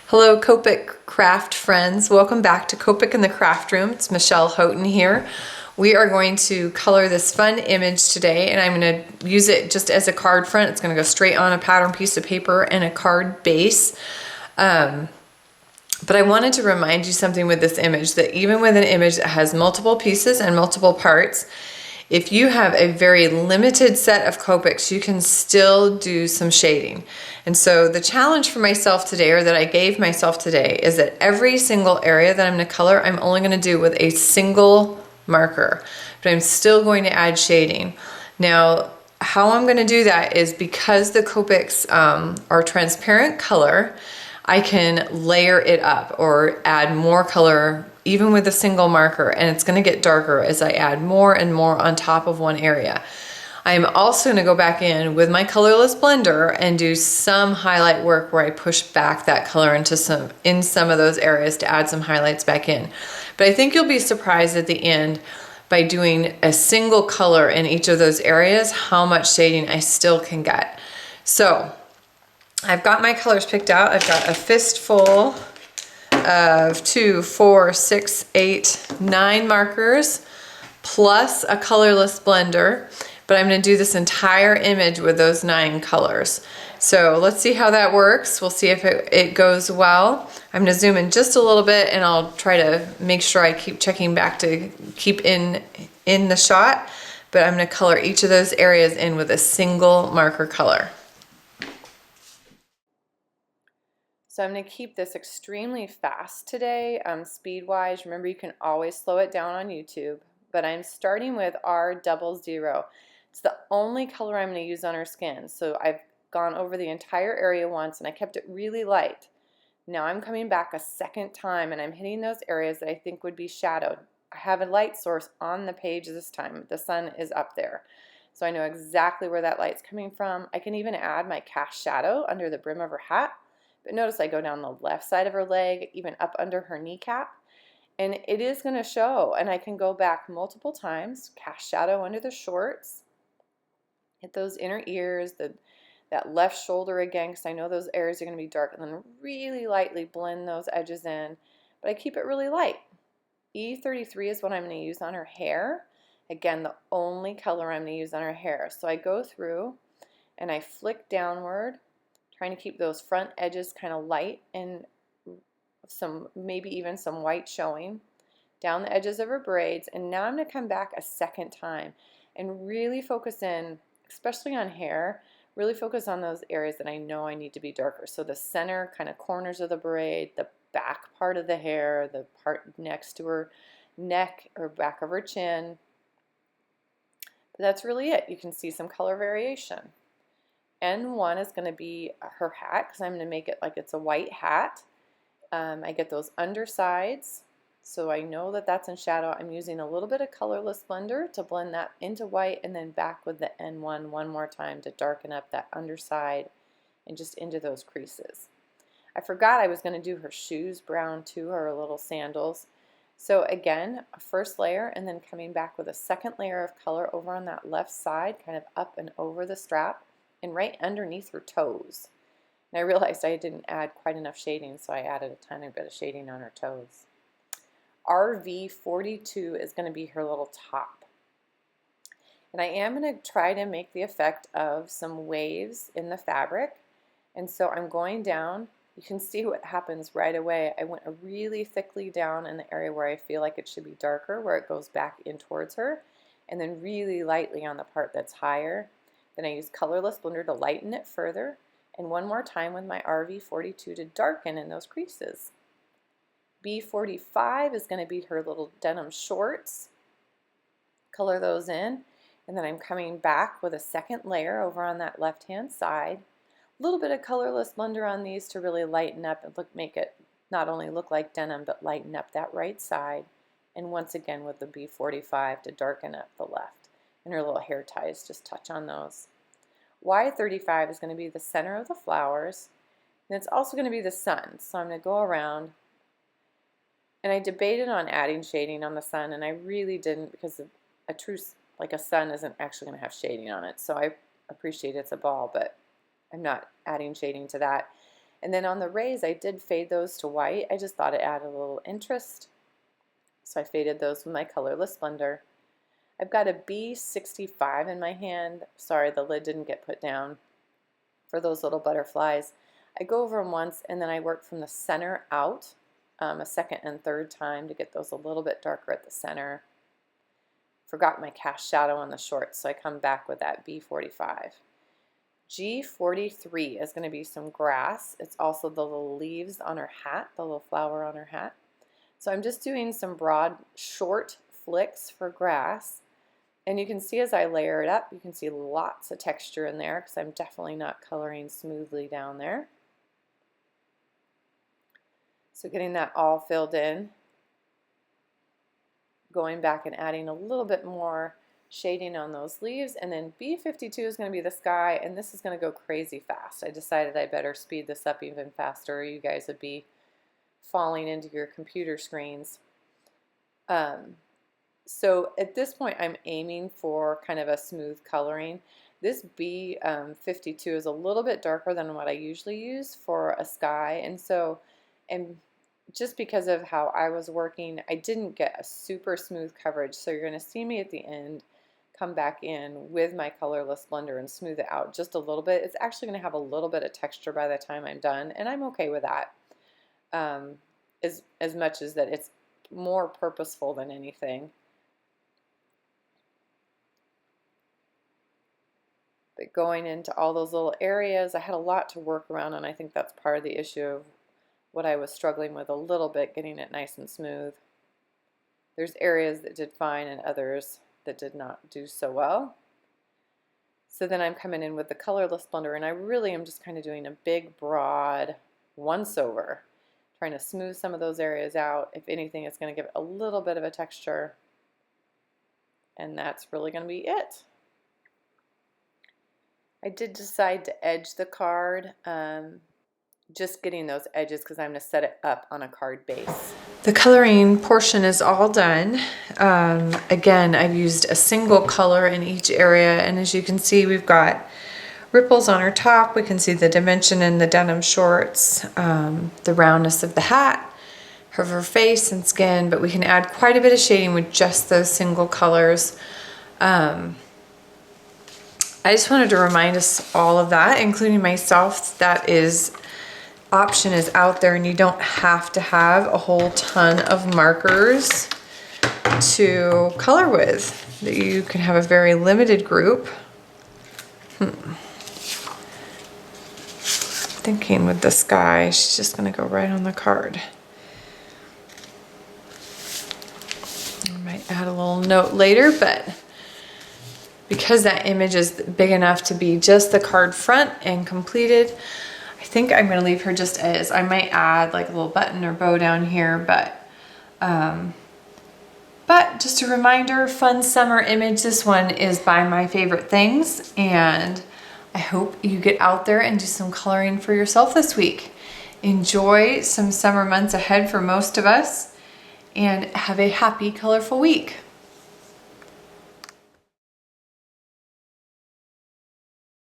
Hello Copic craft friends, welcome back to Copic in the Craft Room. It's Michelle Houghton here. We are going to color this fun image today, and I'm going to use it just as a card front. It's going to go straight on a pattern piece of paper and a card base. But I wanted to remind you something with this image, that even with an image that has multiple pieces and multiple parts, if you have a very limited set of Copics, you can still do some shading. And so the challenge for myself today, or that I gave myself today, is that every single area that I'm going to color, I'm only going to do with a single marker, but I'm still going to add shading. Now, how I'm going to do that is because the Copics are transparent color, I can layer it up or add more color even with a single marker, and it's going to get darker as I add more and more on top of one area. I'm also going to go back in with my colorless blender and do some highlight work where I push back that color into some of those areas to add some highlights back in. But I think you'll be surprised at the end, by doing a single color in each of those areas, how much shading I still can get. So I've got my colors picked out. I've got a fistful of 2, 4, 6, 8, 9 markers plus a colorless blender, but I'm going to do this entire image with those 9 colors. So let's see how that works. We'll see if it goes well. I'm going to zoom in just a little bit, and I'll try to make sure I keep checking back to keep in the shot, but I'm going to color each of those areas in with a single marker color. So I'm going to keep this extremely fast today, speed-wise. Remember, you can always slow it down on YouTube, but I'm starting with R00. It's the only color I'm going to use on her skin. So I've gone over the entire area once, and I kept it really light. Now I'm coming back a second time, and I'm hitting those areas that I think would be shadowed. I have a light source on the page this time. The sun is up there, so I know exactly where that light's coming from. I can even add my cast shadow under the brim of her hat. But notice I go down the left side of her leg, even up under her kneecap, and it is going to show. And I can go back multiple times, cast shadow under the shorts, hit those inner ears, that left shoulder again, because I know those areas are going to be dark, and then really lightly blend those edges in. But I keep it really light. E33 is what I'm going to use on her hair. Again, the only color I'm going to use on her hair. So I go through and I flick downward, trying to keep those front edges kind of light and maybe even some white showing down the edges of her braids. And now I'm going to come back a second time and really focus in, especially on hair, really focus on those areas that I know I need to be darker. So the center kind of corners of the braid, the back part of the hair, the part next to her neck or back of her chin. But that's really it. You can see some color variation. N1 is going to be her hat, because I'm going to make it like it's a white hat. I get those undersides, so I know that that's in shadow. I'm using a little bit of colorless blender to blend that into white, and then back with the N1 one more time to darken up that underside and just into those creases. I forgot I was going to do her shoes brown too, or her little sandals. So again, a first layer, and then coming back with a second layer of color over on that left side, kind of up and over the strap, and right underneath her toes. And I realized I didn't add quite enough shading, so I added a tiny bit of shading on her toes. RV42 is going to be her little top. And I am going to try to make the effect of some waves in the fabric. And so I'm going down. You can see what happens right away. I went really thickly down in the area where I feel like it should be darker, where it goes back in towards her, and then really lightly on the part that's higher. Then I use colorless blender to lighten it further, and one more time with my RV42 to darken in those creases. B45 is going to be her little denim shorts. Color those in, and then I'm coming back with a second layer over on that left-hand side. A little bit of colorless blender on these to really lighten up and make it not only look like denim, but lighten up that right side. And once again with the B45 to darken up the left. And her little hair ties, just touch on those. Y35 is going to be the center of the flowers, and it's also going to be the sun. So I'm going to go around, and I debated on adding shading on the sun, and I really didn't, because a sun isn't actually going to have shading on it. So I appreciate it's a ball, but I'm not adding shading to that. And then on the rays, I did fade those to white. I just thought it added a little interest. So I faded those with my colorless blender. I've got a B65 in my hand. Sorry, the lid didn't get put down for those little butterflies. I go over them once and then I work from the center out a second and third time to get those a little bit darker at the center. Forgot my cast shadow on the shorts, so I come back with that B45. G43 is going to be some grass. It's also the little leaves on her hat, the little flower on her hat. So I'm just doing some broad, short flicks for grass. And you can see as I layer it up, you can see lots of texture in there because I'm definitely not coloring smoothly down there. So getting that all filled in. Going back and adding a little bit more shading on those leaves, and then B52 is going to be the sky, and this is going to go crazy fast. I decided I better speed this up even faster or you guys would be falling into your computer screens. So at this point I'm aiming for kind of a smooth coloring. This B52 is a little bit darker than what I usually use for a sky, and just because of how I was working, I didn't get a super smooth coverage, so you're going to see me at the end come back in with my colorless blender and smooth it out just a little bit. It's actually going to have a little bit of texture by the time I'm done, and I'm okay with that, as much as that it's more purposeful than anything. But going into all those little areas, I had a lot to work around, and I think that's part of the issue of what I was struggling with a little bit, getting it nice and smooth. There's areas that did fine and others that did not do so well. So then I'm coming in with the colorless blender, and I really am just kind of doing a big, broad once over, trying to smooth some of those areas out. If anything, it's going to give it a little bit of a texture, and that's really going to be it. I did decide to edge the card, just getting those edges because I'm going to set it up on a card base. The coloring portion is all done. Again, I've used a single color in each area, and as you can see, we've got ripples on her top. We can see the dimension in the denim shorts, the roundness of the hat, of her face and skin, but we can add quite a bit of shading with just those single colors. I just wanted to remind us all of that, including myself, that option is out there, and you don't have to have a whole ton of markers to color with. You can have a very limited group. Thinking with the sky, she's just going to go right on the card. I might add a little note later, but because that image is big enough to be just the card front and completed, I think I'm going to leave her just as. I might add like a little button or bow down here, but just a reminder, fun summer image. This one is by My Favorite Things, and I hope you get out there and do some coloring for yourself this week. Enjoy some summer months ahead for most of us, and have a happy, colorful week.